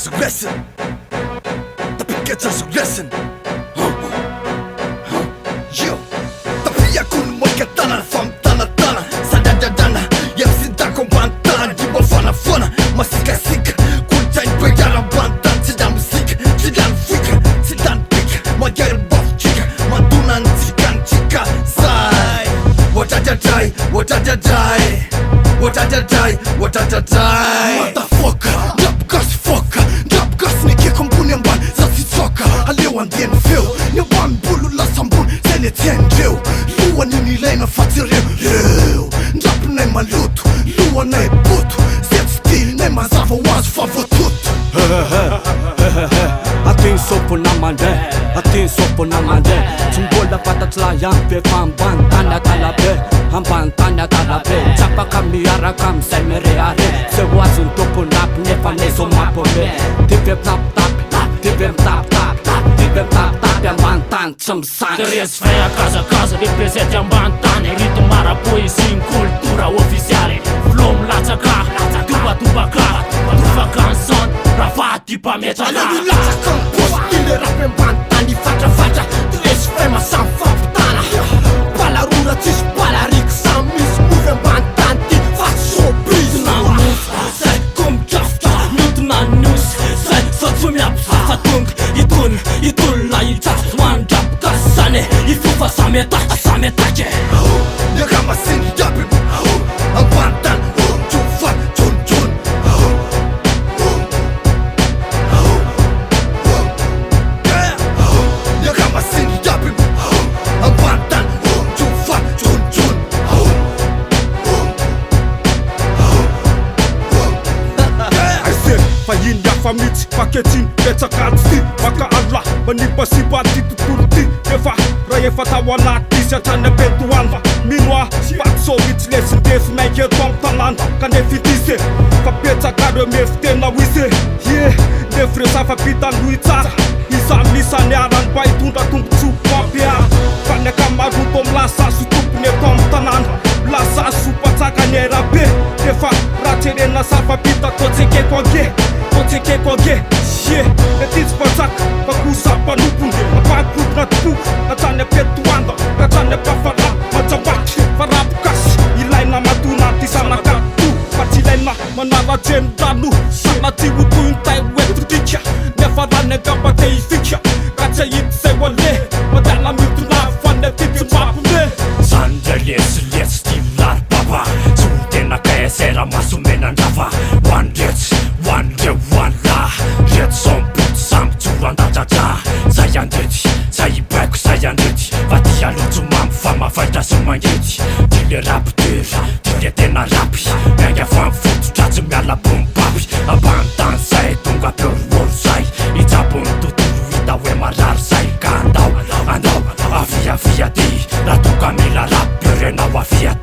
azo lesson tapikatsy azo lesson yo tapiako ny moika tanana fa mitanatana sadadradrana iamsintako ambany tany dimba fanafona masikasika kolotsainy bedrara ambany tany tsy da muzika tsy da ny fika tsy da ny pika magary bafotsika mandona ny tsikanitsika zay oatradradray oatradradray oatradradray oatradradray matafoka ndrapokasy foka ndrapokasy nekeko ambony ambany za tsy tsoka aleo andeny feo ny ambany bolo lasa ambony zay ny atian'ireo lohan'iny ilaina fa tsy reo ndrapinay maloto lohanay poto zay tsy tilinay mazava ho azo fa voatoto ateny sopona mandray ateny sopona mandray tsy mbola fantatsy laha ihany be fa ambany tany atalabe ambany tany atalabe tsapaka miaraka amizay mirehare zay ho azony tomponapy nefa nezo mampome tivy mitapitapy tivy mitapitapy tivy mitapitapy ambany tany tsy misany Terezy fay akazakaza represente ambany tany rito mara poeziny kultura ofisiale flow milatsaka tobatobaka tofakanson raha tipametraka aleo latsaka ny posy ile rapy ambany tany fatrafatra Terezy fay masamy fampitana balarona tsisy balariky samy misy movy ambany tany ty fa sobrise zay komidrafitra mitona nosy zay satso miampy tonga itolona itsatso mandrapokasy zany ifofa sametake niakamasiny draby ambany tany tsofa tsontsony niakamasiny draby ambany tany tsofa tsontsony aizeny fa iny hafa mihitsy faketsiny petsakatsy ty maka Allah manipasipa ty tontolo ty efa raha efa tao anaty izy atrany apetoana mino ah patso mihitsy lesindefy mainky eto amy tanàna kanefa itisy fa petsakareo mefy tena hoizy ye nefy reo safapitanohy tsara isany arany mba hitondra tombontso mampiara fa ny akamaroto amy lasaso tompony eto amy tanàna lasaso patsakany erabe efa raha tserena safapita totsekeko age ye lety tsy patsaka fa kosampanompony ampahampodina topoko atrany apetoanda atrany apafara matsambaky fa rapokasy ilaina matona ty sanakato fa tsy ilaina manarajeny rano sanaty hotoyny tay oetodika nefa rany angambate ifika ka tsy ahity zay ho ale madala mitona fa ny aty tsy mampome zany ndrelesyletsy ty milary baba tsy ho tena kaesera masomenandrava hoanretsy hoanreo hoanla reto somboty samy tsoro andadradra zay andrety zay ibaiko zay andrety fa ty alotso mambo fa mafaitra sy mangety ty le rapitera ty le tena rapy mianga fa mifototra tsy miala bombaby ambany tany zay tonga apeorooro zay itsabony tontolo hita hoe marary zay ka andao aviavia ty raha tonga mila rapy renao avia